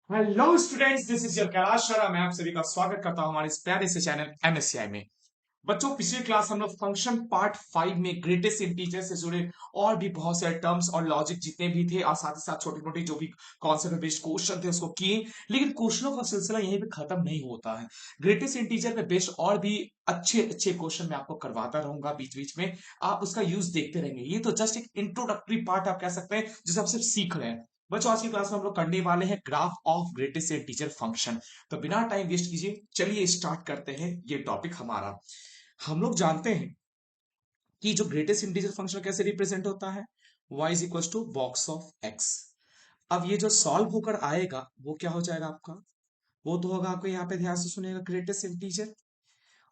Hello students, this is your Kailash Sharma. मैं आप सभी का स्वागत करता हूं हमारे इस प्यारे से चैनल एमएससीआई में। बच्चों, पिछली क्लास हम लोग फंक्शन पार्ट 5 में ग्रेटेस्ट इंटीजर से जुड़े और भी बहुत सारे टर्म्स और लॉजिक जितने भी थे और साथ ही साथ छोटे मोटे जो भी कॉन्सेप्ट बेस्ड क्वेश्चन थे उसको किए। लेकिन क्वेश्चनों का सिलसिला यहीं पे खत्म नहीं होता है। ग्रेटेस्ट इंटीजर पे बेस्ड और भी अच्छे अच्छे क्वेश्चन मैं आपको करवाता रहूंगा बीच बीच में। आप उसका यूज देखते रहेंगे। ये तो जस्ट एक इंट्रोडक्टरी पार्ट आप कह सकते हैं जिसे आप सिर्फ सीख रहे हैं। बच्चों, आज की क्लास में हम लोग करने वाले हैं graph of greatest integer function. तो बिना टाइम वेस्ट कीजिए चलिए स्टार्ट करते हैं ये टॉपिक हमारा। हम लोग जानते हैं कि जो ग्रेटेस्ट इंटीजर फंक्शन कैसे रिप्रेजेंट होता है, y is equal to box of x। अब ये जो सॉल्व होकर आएगा वो क्या हो जाएगा आपका, वो तो होगा आपको, यहाँ पे ध्यान से सुनिएगा, ग्रेटेस्ट इंटीजर।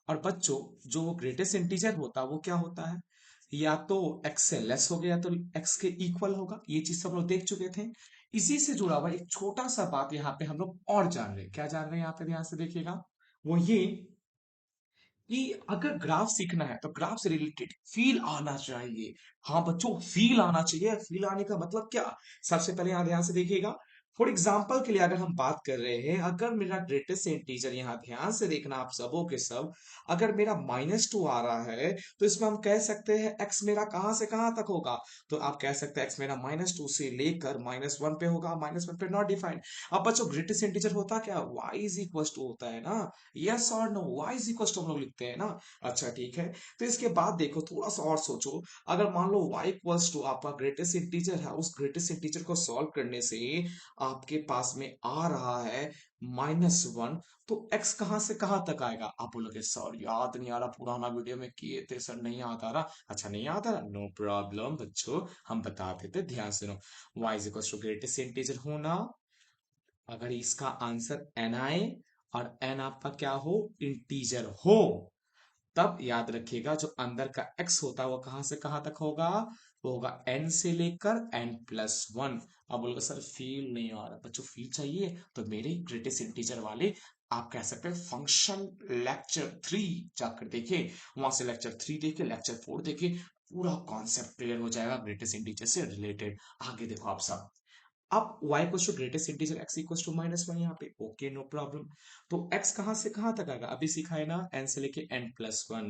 और बच्चों, जो वो ग्रेटेस्ट इंटीजर होता है वो क्या होता है, या तो x से लेस हो गया तो x के इक्वल होगा। ये चीज सब लोग देख चुके थे। इसी से जुड़ा हुआ एक छोटा सा बात यहाँ पे हम लोग और जान रहे हैं। क्या जान रहे हैं यहाँ पे, ध्यान से देखिएगा। वो ये कि अगर ग्राफ सीखना है तो ग्राफ से रिलेटेड फील आना चाहिए। हाँ बच्चों, फील आना चाहिए। फील आने का मतलब क्या, सबसे पहले यहां ध्यान से देखिएगा। फॉर एग्जाम्पल के लिए अगर हम बात कर रहे हैं, अगर मेरा ग्रेटेस्ट इंटीजर, यहाँ ध्यान से देखना आप सबों के सब, अगर मेरा -2 आ रहा है तो इसमें हम कह सकते हैं x मेरा कहां से कहां तक होगा। तो आप कह सकते हैं x मेरा -2 से लेकर -1 पे होगा, -1 पे नॉट डिफाइंड। अब बच्चों, ग्रेटेस्ट इंटीजर होता क्या, y इज इक्वल टू होता है ना। यस और no, y is equal to हम लोग लिखते हैं ना। अच्छा ठीक है। तो इसके बाद देखो, थोड़ा सा और सोचो। अगर मान लो y इक्वल्स टू आपका ग्रेटेस्ट इंटीजर है, उस ग्रेटेस्ट इंटीजर को सॉल्व करने से आपके पास में आ रहा है -1, तो x कहां से कहां तक आएगा। आप बोलोगे सर याद नहीं आ रहा, पुराना वीडियो में किए थे सर, नहीं याद आ रहा। अच्छा नहीं याद आ रहा, नो प्रॉब्लम बच्चों, हम बता देते, ध्यान से no. y is equal to greatest integer होना, अगर इसका आंसर n आए और n आपका क्या हो, इंटीजर हो, तब याद रखिएगा जो अंदर का x होता है वो कहां से कहां तक होगा, वो होगा n से लेकर n+1। अब बोलोगे सर फील नहीं आ रहा। बच्चों, फील चाहिए तो मेरे ग्रेटेस्ट इंटीजर वाले, आप कह सकते हैं फंक्शन लेक्चर 3 जाकर देखिए। वहां से लेक्चर 3 देखिए, लेक्चर 4 देखिए, पूरा कॉन्सेप्ट क्लियर हो जाएगा ग्रेटेस्ट इंटीजर से रिलेटेड। आगे देखो आप सब। अब y equal to greatest integer x equal to -1 यहाँ पे, ओके नो प्रॉब्लम। तो x कहां से कहां तक आएगा, अभी सीखा है ना, n से लेके n+1।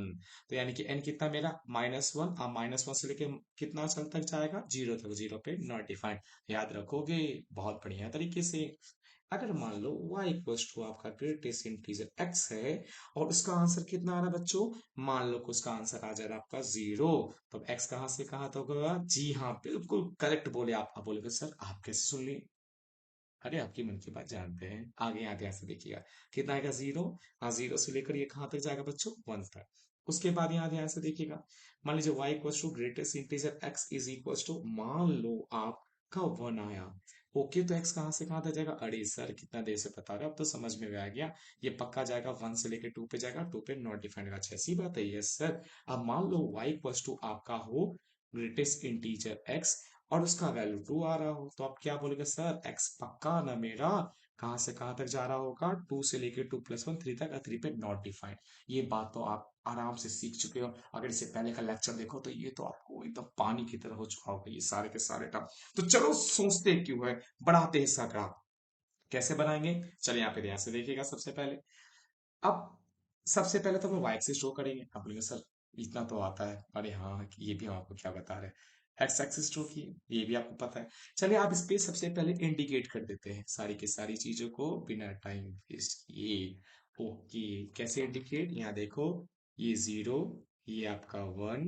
तो यानी कि n कितना मेरा -1, अब -1 से लेके कितना चल तक जाएगा, 0 तक, 0 पे नॉट डिफाइंड। याद रखोगे बहुत बढ़िया तरीके से। अगर मान लो y इक्वल्स टू आपका ग्रेटेस्ट इंटीजर x है और उसका आंसर कितना आ रहा है बच्चों, मान लो कि उसका आंसर आ जा रहा है आपका 0, तो x कहां से कहां तक होगा। जी हाँ, बिल्कुल करेक्ट बोले आप बोलोगे सर आप कैसे सुन ली। अरे आपकी मन की बात जानते हैं। आगे यहाँ ध्यान से देखिएगा, कितना आएगा 0। हाँ, 0 से लेकर ये कहां तक जाएगा बच्चों, 1 तक। उसके बाद यहाँ ध्यान से देखिएगा, मान लीजिए y equal to greatest integer x is equal to, मान लो आपका 1 आया। ओके, तो x कहां से कहां तक जाएगा, अरे सर कितना देर से बता रहे हो, अब तो समझ में आ गया। ये पक्का जाएगा 1 से लेकर 2 पे जाएगा, 2 पे नॉट डिफाइंड। अच्छा ऐसी बात है, यस सर। अब मान लो y इक्वल टू आपका हो ग्रेटेस्ट इंटीजर x और उसका वैल्यू 2 आ रहा हो, तो आप क्या बोलेंगे, सर x पक्का ना मेरा कहां से कहां तक जा रहा होगा, 2 से लेके 2+1 3 तक, 3 पे नॉट डिफाइंड। ये बात तो आप आराम से सीख चुके हो। अगर इससे पहले का लेक्चर देखो तो ये तो आपको एकदम पानी की तरह हो चुका होगा, ये सारे के सारे टर्म। तो चलो सोचते क्यों है, बढ़ाते हैं इसका ग्राफ। कैसे बनाएंगे, चलिए यहाँ पे ध्यान से देखिएगा। सबसे पहले, अब सबसे पहले तो हम वाई एक्सिस शो करेंगे। आप बोलेंगे सर इतना तो आता है, अरे हाँ ये भी हम आपको क्या बता रहे हैं, एक्स एक्सिस शो की, ये भी आपको पता है। चलिए आप इस पे सबसे पहले इंडिकेट कर देते हैं सारी की सारी चीजों को बिना टाइम वेस्ट किए। ओके, कैसे इंडिकेट, यहाँ देखो, ये 0, ये आपका 1,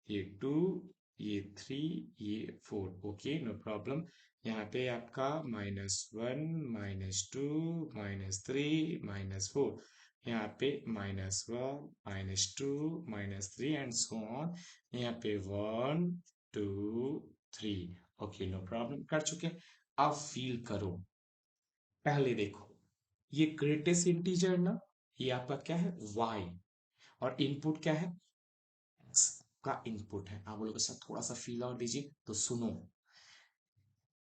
ये 2, ये 3, ये 4, ओके नो प्रॉब्लम। यहाँ पे आपका -1, -2, -3, -4, यहाँ पे -1, -2, -3 एंड सो ऑन। यहाँ पे 1, 2, 3, ओके नो प्रॉब्लम, कर चुके। अब फील करो, पहले देखो, ये ग्रेटेस्ट इंटीजर ना, ये आपका क्या है, y, और इनपुट क्या है, x का इनपुट है। आप बोलोगे सर थोड़ा सा फील आउट दीजिए, तो सुनो,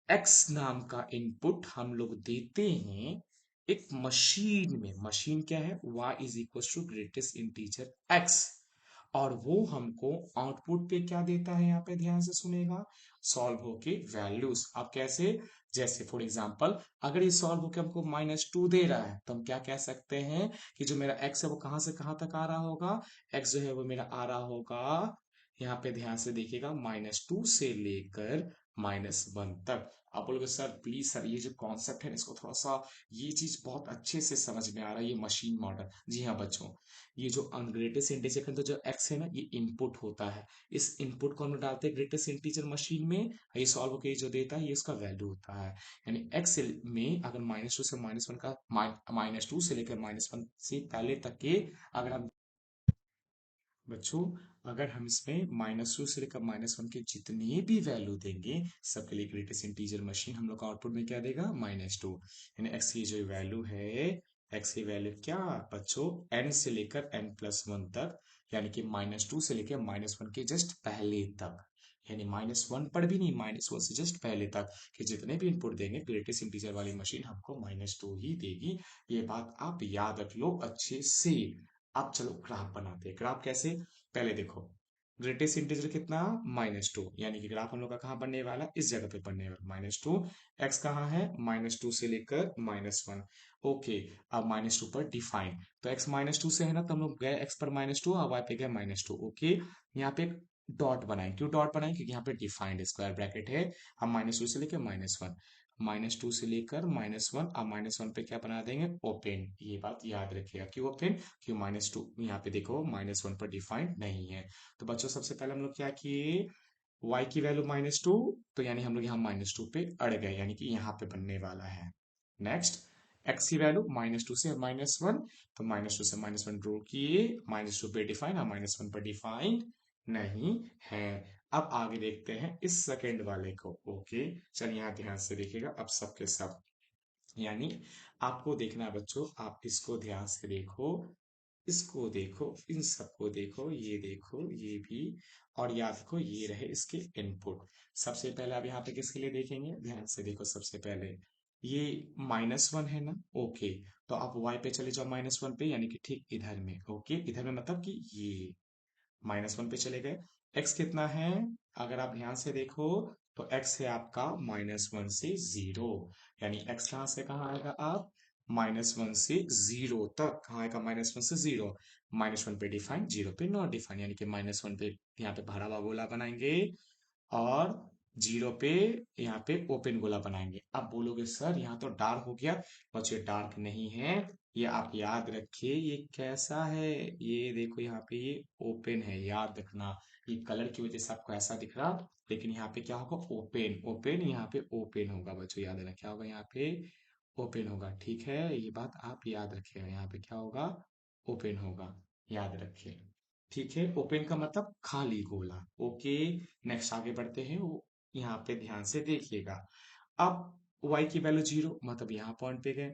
x नाम का इनपुट हम लोग देते हैं एक मशीन में। मशीन क्या है, y is equal to greatest integer x, और वो हमको आउटपुट पे क्या देता है, यहाँ पे ध्यान से सुनेगा, सॉल्व होके वैल्यूज। अब कैसे, जैसे फॉर एग्जांपल अगर ये सॉल्व होके हमको -2 दे रहा है तो हम क्या कह सकते हैं कि जो मेरा एक्स है वो कहां से कहां तक आ रहा होगा, एक्स जो है वो मेरा आ रहा होगा, यहाँ पे ध्यान से देखिएगा, -2 से लेकर -1 तक। आप बोलोगे सर प्लीज सर ये जो कॉन्सेप्ट है इसको थोड़ा सा, ये चीज बहुत अच्छे से समझ में आ रहा है, ये मशीन मॉडल। जी हाँ बच्चों, ये जो ग्रेटेस्ट इंटीजर का तो जो एक्स है ना, ये इनपुट होता है। इस इनपुट को हम लोग डालते हैं ग्रेटेस्ट इंटीजर मशीन में, ये सॉल्व होकर जो देता है ये उसका वैल्यू होता है। यानी एक्स में अगर -2 से -1 का, -2 से लेकर -1 से पहले तक के, अगर हम बच्चों अगर हम इसमें -2 से लेकर -1 के जितने भी वैल्यू देंगे, सबके लिए ग्रेटेस्ट इंटीजर मशीन हम लोग का आउटपुट में क्या देगा, -2। यानी एक्स की जो वैल्यू है, एक्स की वैल्यू क्या बच्चों, n से लेकर n+1 तक, यानी कि -2 से लेकर -1 के जस्ट पहले तक, यानी -1 पर भी नहीं, -1 से जस्ट पहले तक कि जितने भी इनपुट देंगे ग्रेटेस्ट इंटीजर वाली मशीन हमको -2 ही देगी। ये बात आप याद रख लो अच्छे से। अब चलो ग्राफ बनाते हैं। ग्राफ कैसे, पहले देखो ग्रेटेस्ट इंटीजर कितना, -2, यानी कि ग्राफ हम लोग का कहाँ बनने वाला, इस जगह पे बनने वाला -2। एक्स कहाँ है, -2 से लेकर -1। ओके, अब -2 पर डिफाइन, तो एक्स -2 से है ना, तो हम लोग गए एक्स पर -2 और वाई पे गए -2। ओके, यहाँ पे डॉट बनाए, क्यों डॉट बनाए, क्योंकि यहाँ पे डिफाइंड स्क्वायर ब्रैकेट है। अब -2 से लेकर -1, -2 से लेकर -1, अब -1 पे क्या बना देंगे, ओपन। ये बात याद रखिएगा, क्यों ओपन, क्यों -2, यहाँ पे देखो -1 पर डिफाइंड नहीं है। तो बच्चों सबसे पहले हम लोग क्या किए, y की वैल्यू -2, तो यानी हम लोग यहाँ -2 पे अड़ गए, यानी कि यहाँ पे बनने वाला है। नेक्स्ट, x की वैल्यू -2 से -1, तो -2 से -1 ड्रॉ किए, -2 पे डिफाइन और -1 पर डिफाइंड नहीं है। अब आगे देखते हैं इस सेकंड वाले को। ओके, चलिए यहाँ ध्यान से देखिएगा अब सबके सब, यानी आपको देखना है बच्चों, आप इसको ध्यान से देखो, इसको देखो, इन सबको देखो, ये देखो, ये भी, और याद रखो ये रहे इसके इनपुट। सबसे पहले आप यहाँ पे किसके लिए देखेंगे, ध्यान से देखो, सबसे पहले ये -1 है ना, ओके, तो आप y पे चले जाओ -1 पे, यानी कि ठीक इधर में। ओके, इधर में मतलब कि ये -1 पे चले गए। x कितना है, अगर आप ध्यान से देखो तो x है आपका -1 से 0, यानी x कहां से कहां आएगा, आप -1 से 0 तक, कहां आएगा, -1 से 0, -1 पे डिफाइन, 0 पे नॉट डिफाइन, यानी कि -1 पे यहाँ पे भरा हुआ गोला बनाएंगे और 0 पे यहाँ पे ओपन गोला बनाएंगे। अब बोलोगे सर यहाँ तो डार्क हो गया, बच्चे डार्क नहीं है, ये आप याद रखिए, ये कैसा है, ये देखो यहाँ पे ये ओपन है, याद रखना, ये कलर की वजह से आपको ऐसा दिख रहा, लेकिन यहाँ पे क्या होगा, ओपन, ओपन, यहाँ पे ओपन होगा बच्चों, याद रखना क्या होगा, यहाँ पे ओपन होगा। ठीक है, ये बात आप याद रखिएगा, यहाँ पे क्या होगा, ओपन होगा, याद रखिए। ठीक है, ओपन का मतलब खाली गोला। ओके, नेक्स्ट आगे बढ़ते हैं, वो यहाँ पे ध्यान से देखिएगा। अब y की वैल्यू 0, मतलब यहाँ पॉइंट पे गए,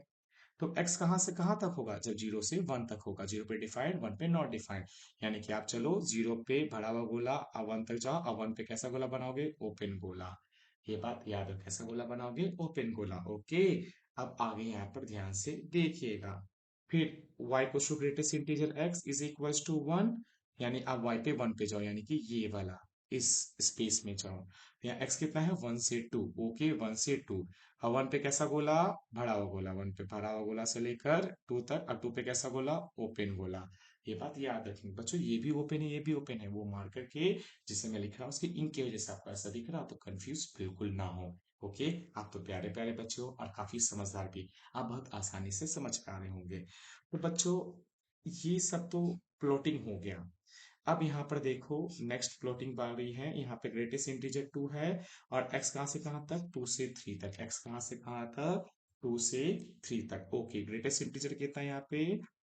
तो x कहां से कहां तक होगा, जब 0 से 1 तक होगा, 0 पे डिफाइंड, 1 पे नॉट डिफाइंड, यानी कि आप चलो 0 पे भरा हुआ गोला, अब 1 तक जाओ, अब 1 पे कैसा गोला बनाओगे, ओपन गोला। ये बात याद रखो, कैसा गोला बनाओगे, ओपन गोला। ओके, अब आगे यहाँ पर ध्यान से देखिएगा, फिर y को to greatest integer x is equal to 1, यानी अब y पे 1 पे जाओ, यानी कि ये वाला इस स्पेस में जाओ, यहाँ x कितना है, 1 से 2। ओके, 1 से 2, अब 1 पे कैसा गोला, भरा हुआ गोला, 1 पे भरा हुआ गोला से लेकर 2 तक, और 2 पे कैसा गोला, ओपन गोला। ये बात याद रखेंगे बच्चों, ये भी ओपन है, ये भी ओपन है, वो मार्कर के जिसे मैं लिख रहा हूँ उसकी इंक की वजह से आपको ऐसा दिख रहा, तो कंफ्यूज बिल्कुल ना हो। ओके, आप तो प्यारे प्यारे बच्चे हो और काफी समझदार भी, आप बहुत आसानी से समझ पा रहे होंगे। तो बच्चों ये सब तो प्लॉटिंग हो गया। अब यहाँ पर देखो नेक्स्ट प्लॉटिंग बारी है, यहाँ पे ग्रेटेस्ट इंटीजर 2 है, और x कहाँ से कहाँ तक, 2 से 3 तक, x कहाँ से कहाँ तक, 2 से 3 तक। ओके, ग्रेटेस्ट इंटीजर कितना है यहाँ पे,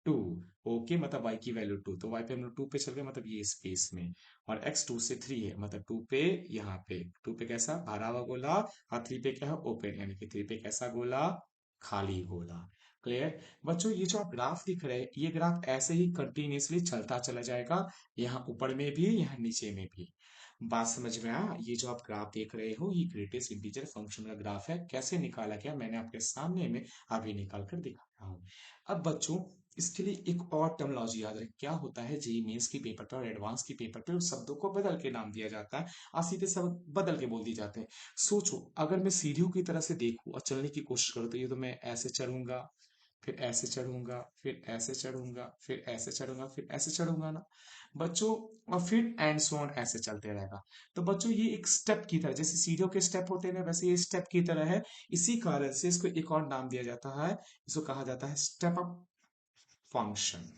2। ओके, मतलब y की वैल्यू 2, तो y पे हम लोग 2 पे चल गए, मतलब ये स्पेस में, और x 2 से 3 है, मतलब 2 पे, यहाँ पे 2 पे कैसा भरा हुआ गोला, और 3 पे क्या है, ओपन, यानी कि 3 पे कैसा गोला, खाली गोला। क्लियर बच्चों, ये जो आप ग्राफ दिख रहे हैं, ये ग्राफ ऐसे ही कंटिन्यूअसली चलता चला जाएगा, यहाँ ऊपर में भी, यहाँ नीचे में भी। बात समझ में आया, ये जो आप ग्राफ देख रहे हो ये ग्रेटेस्ट इंटीजर फंक्शन का ग्राफ है, कैसे निकाला गया मैंने आपके सामने में अभी निकाल कर दिखाया हूँ। अब बच्चों इसके लिए एक और टर्मिनोलॉजी याद रखें, क्या होता है जेईई मेंस की पेपर पे और एडवांस की पेपर पे उस शब्दों को बदल के नाम दिया जाता है और सीधे शब्द बदल के बोल दिए जाते हैं। सोचो अगर मैं सीढ़ियों की तरह से देखूं और चलने की कोशिश करूं तो ये तो मैं ऐसे चढ़ूंगा, फिर ऐसे चढ़ूंगा, फिर ऐसे चढ़ूंगा, फिर ऐसे चढ़ूंगा, फिर ऐसे चढ़ूंगा ना बच्चों, और फिर एंड सो ऑन ऐसे चलते रहेगा। तो बच्चों ये एक स्टेप की तरह, जैसे सीढ़ियों के स्टेप होते हैं ना वैसे ये स्टेप की तरह है। इसी कारण से इसको एक और नाम दिया जाता है, इसको कहा जाता है स्टेप अप फंक्शन।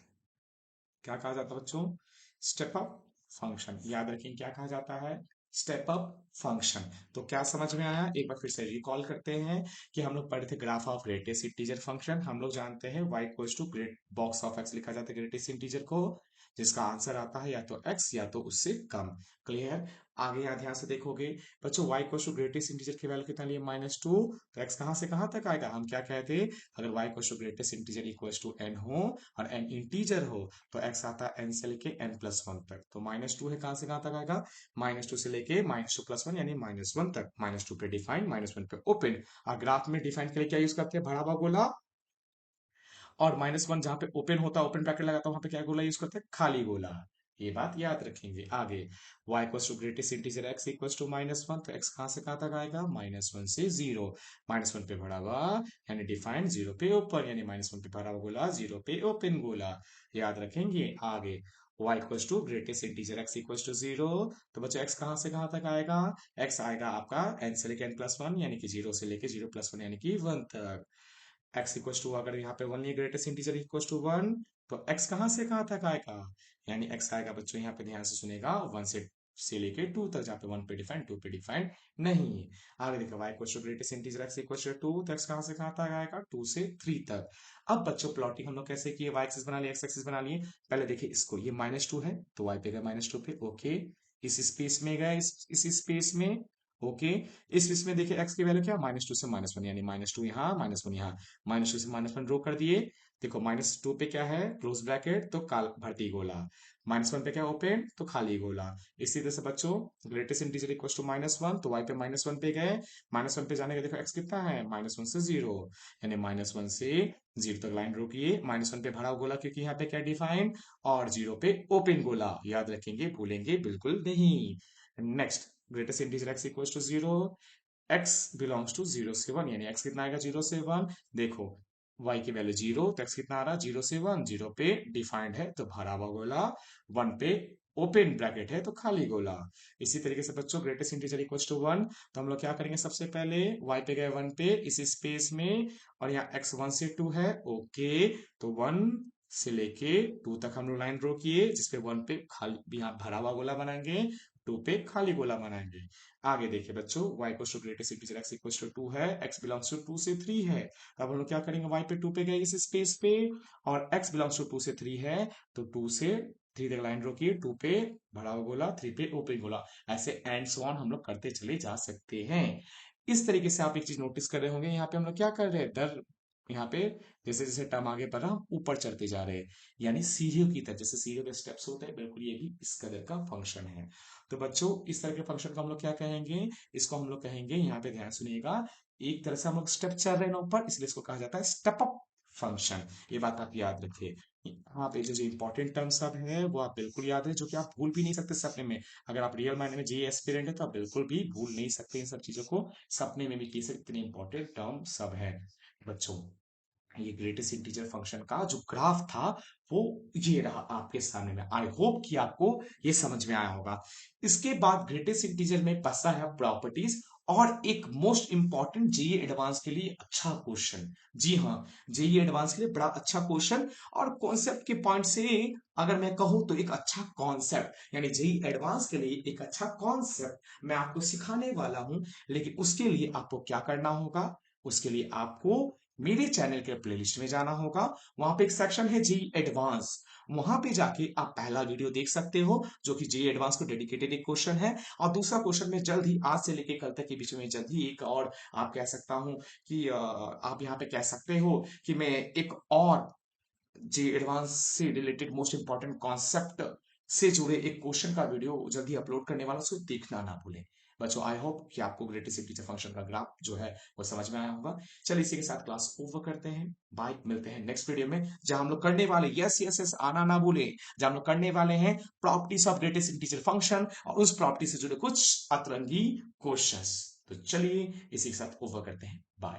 क्या कहा जाता है बच्चों? Step up function. याद रखें क्या कहा जाता है? Step up function. तो क्या समझ में आया? एक बार फिर से रिकॉल करते हैं कि हम लोग पढ़े थे graph of greatest integer function. हम लोग जानते हैं y equals to great box of x लिखा जाता है ग्रेटेस्ट इंटीजर को, जिसका आंसर आता है या तो x या तो उससे कम। क्लियर? आगे यहाँ ध्यान से देखोगे बच्चों, y equals to greatest integer की वैल्यू कितना लिए? -2। तो x कहां से कहां तक आएगा? हम क्या कहते हैं, अगर y equals to greatest integer equals to n हो और n इंटीजर हो तो x आता है n से लेके n+1 तक। तो -2 है, कहां से कहां तक आएगा? -2 से लेके -2+1 यानी -1 तक। -2 पे डिफाइन, -1 पे ओपन। और ग्राफ में डिफाइन के लिए क्या यूज करते हैं? भरा हुआ गोला। और -1 जहां पे ओपन होता है, ओपन ब्रैकेट लगाता है, वहां पे क्या गोला यूज करते हैं? खाली गोला। ये बात याद रखेंगे। आगे y equals to greatest integer x equals to -1, तो x कहां से कहां तक आएगा? -1 से 0। -1 पे भरा हुआ यानी डिफाइंड, 0 पे ओपन यानी -1 पे भरा हुआ गोला, 0 पे ओपन गोला। याद रखेंगे। आगे y equals to greatest integer x equals to 0, तो बच्चों x कहां से कहां तक आएगा? x आएगा आपका n से लेके n+1 यानी कि 0 से लेके 0+1 यानी कि 1 तक। x इक्वल टू, अगर यहाँ पे 1 ये ग्रेटेस्ट इंटीजर इक्वल टू 1, तो x कहां से कहां तक आएगा? यानी x आएगा बच्चों, यहाँ पे ध्यान से सुनेगा, 1 से लेके 2 तक, जहाँ पे 1 पे डिफाइंड, 2 पे डिफाइंड नहीं है। आगे देखो y equal to greatest integer x equal to 2, तो x कहां से कहां तक आएगा? 2 से 3 तक। अब बच्चों प्लॉटिंग हम लोग कैसे किए? y एक्सिस बना लिया, x एक्सिस बना लिए। पहले देखिए इसको, ये -2 है तो y पे गए -2 पे, ओके। इस स्पेस में गए, इस स्पेस में, ओके। इस इसमें देखिए x की वैल्यू क्या? -2 से -1 यानी -2 यहाँ, -1 यहाँ, -2 से -1 ड्रॉ कर दिए। देखो -2 पे क्या है? क्लोज ब्रैकेट, तो काल भर्ती गोला। -1 पे क्या? ओपन, तो खाली गोला। इसी तरह से बच्चों ग्रेटेस्ट इंटीजर इक्वल टू -1, तो y पे -1 पे गए। -1 पे जाने का देखो x कितना है? -1 से 0 यानी -1 से 0 तक लाइन ड्रॉ किए। -1 पे भरा हुआ गोला क्योंकि यहाँ पे क्या डिफाइन, और 0 पे ओपन गोला। याद रखेंगे, भूलेंगे बिल्कुल नहीं। Next, greatest integer x equal to 0, x belongs to 0 से 1 यानी x कितना आएगा? 0 से 1। देखो y की वैल्यू 0, तो x कितना आ रहा है? 0 से 1, 0 पे डिफाइंड है तो भरा हुआ गोला, 1 पे ओपन ब्रैकेट है तो खाली गोला। इसी तरीके से बच्चों ग्रेटेस्ट इंटीजर इक्वल्स टू 1, तो हम लोग क्या करेंगे? सबसे पहले y पे गए 1 पे इस स्पेस में, और यहाँ x 1 से 2 है, ओके। तो 1 से लेके 2 तक हम लोग लाइन ड्रॉ किए, जिसपे 1 पे खाली यहाँ भरा हुआ गोला बनाएंगे, 2 पे खाली गोला बनाएंगे। आगे देखिए बच्चों, y equals to greatest integer x equals to 2 है, x बिलोंग्स टू 2 से 3 है। अब हम लोग क्या करेंगे? y पे 2 पे गए इस स्पेस पे, और x बिलोंग्स टू 2 से 3 है, तो 2 से 3 तक लाइन ड्रॉ किए, 2 पे भरा हुआ गोला, 3 पे ओपन गोला। ऐसे एंड सो ऑन हम लोग करते चले जा सकते हैं। इस तरीके से आप एक चीज नोटिस कर रहे होंगे, यहाँ पे हम लोग क्या कर रहे हैं? दर यहाँ पे जैसे जैसे टर्म आगे बढ़ रहा, हम ऊपर चढ़ते जा रहे हैं, यानी सीढ़ियों की तरह, जैसे सीढ़ियों के स्टेप्स होते हैं, बिल्कुल ये भी इस कदर का फंक्शन है। तो बच्चों इस तरह के फंक्शन को हम लोग क्या कहेंगे? इसको हम लोग कहेंगे, यहाँ पे ध्यान सुनिएगा, एक तरह से हम लोग स्टेप चल रहे हैं ना ऊपर, इसलिए इसको कहा जाता है स्टेप अप फंक्शन। ये बात आप याद रखिए। हाँ पे जो इंपॉर्टेंट टर्म सब है वो आप बिल्कुल याद है, जो कि आप भूल भी नहीं सकते सपने में। अगर आप रियल माइंड में जे एस्पिरेंट है तो आप बिल्कुल भी भूल नहीं सकते इन सब चीजों को। सपने में भी कैसे इतने इंपॉर्टेंट टर्म सब है बच्चों। ये ग्रेटेस्ट इंटीजर फंक्शन का जो ग्राफ था वो ये रहा आपके सामने में। आई होप कि आपको ये समझ में आया होगा। इसके बाद ग्रेटेस्ट इंटीजर में बसा है प्रॉपर्टीज, और एक मोस्ट इंपॉर्टेंट जेईई एडवांस के लिए अच्छा क्वेश्चन। जी हाँ, जेईई एडवांस के लिए बड़ा अच्छा क्वेश्चन, और कॉन्सेप्ट के पॉइंट से अगर मैं कहूं तो एक अच्छा कॉन्सेप्ट, यानी जेईई एडवांस के लिए एक अच्छा कॉन्सेप्ट मैं आपको सिखाने वाला हूं। लेकिन उसके लिए आपको क्या करना होगा? उसके लिए आपको मेरे चैनल के प्लेलिस्ट में जाना होगा। वहां पे एक सेक्शन है जेईई एडवांस, वहां पे जाके आप पहला वीडियो देख सकते हो, जो कि जेईई एडवांस को डेडिकेटेड एक क्वेश्चन है। और दूसरा क्वेश्चन में जल्द ही, आज से लेके कल तक के बीच में जल्द ही एक और, आप कह सकता हूं कि आप यहाँ पे कह सकते हो कि मैं एक और जेईई एडवांस से रिलेटेड मोस्ट इंपॉर्टेंट कॉन्सेप्ट से जुड़े एक क्वेश्चन का वीडियो जल्दी अपलोड करने वाला, उसको देखना ना भूलें। बच्चों आई होप कि आपको ग्रेटेस्ट इंटीजर फंक्शन का ग्राफ जो है वो समझ में आया होगा। चलिए इसी के साथ क्लास ओवर करते हैं। बाय, मिलते हैं नेक्स्ट वीडियो में जहां हम लोग करने वाले, यस यस यस आना ना भूले, जहां हम लोग करने वाले हैं properties of greatest integer function और उस प्रॉपर्टी से जुड़े कुछ अतरंगी क्वेश्चंस। तो चलिए इसी के साथ ओवर करते हैं। बाय।